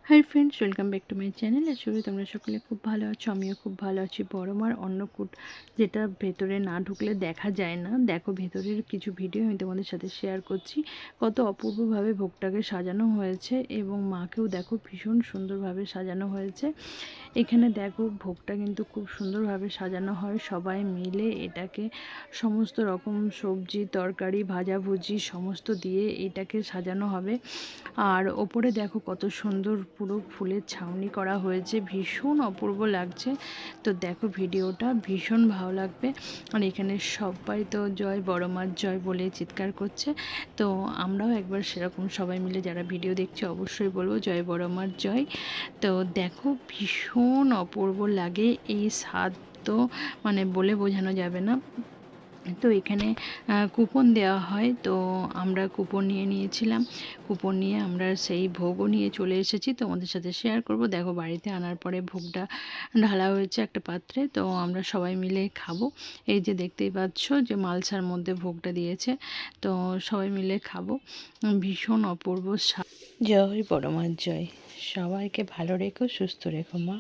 Hi friends, welcome back to my channel. আসলে তোমরা সকলে খুব ভালো আছো, আমিও খুব ভালো আছি। বড় মার অন্নকূট, যেটা ভেতরে না ঢুকলে দেখা যায় না, দেখো ভেতরের কিছু ভিডিও আমি তোমাদের সাথে শেয়ার করছি। কত অপূর্বভাবে ভোগটাকে সাজানো হয়েছে এবং মাকেও দেখো ভীষণ সুন্দরভাবে সাজানো হয়েছে। এখানে দেখো ভোগটা কিন্তু খুব সুন্দরভাবে সাজানো হয়, সবাই মিলে এটাকে সমস্ত রকম সবজি তরকারি ভাজাভুজি সমস্ত দিয়ে এটাকে সাজানো হবে। আর ওপরে দেখো কত সুন্দর পুরো ফুলের ছাউনি করা হয়েছে, ভীষণ অপূর্ব লাগছে। তো দেখো ভিডিওটা ভীষণ ভালো লাগবে। আর এখানে সবাই তো জয় বড় মার জয় বলে চিৎকার করছে। তো আমরাও একবার সেরকম সবাই মিলে যারা ভিডিও দেখছে অবশ্যই বলবো জয় বড় মার জয়। তো দেখো ভীষণ অপূর্ব লাগে, এই স্বাদ তো মানে বলে বোঝানো যাবে না। তো এখানে কুপন দেওয়া হয়, তো আমরা কুপন নিয়েছিলাম। কুপন নিয়ে আমরা সেই ভোগও নিয়ে চলে এসেছি, তোমাদের সাথে শেয়ার করব। দেখো বাড়িতে আনার পরে ভোগটা ঢালা হয়েছে একটা পাত্রে, তো আমরা সবাই মিলে খাবো। এই যে দেখতেই পাচ্ছ যে মালসার মধ্যে ভোগটা দিয়েছে, তো সবাই মিলে খাবো। ভীষণ অপূর্ব স্বাদ। জয় বড় মার জয়। সবাইকে ভালো রেখো, সুস্থ রেখো মা।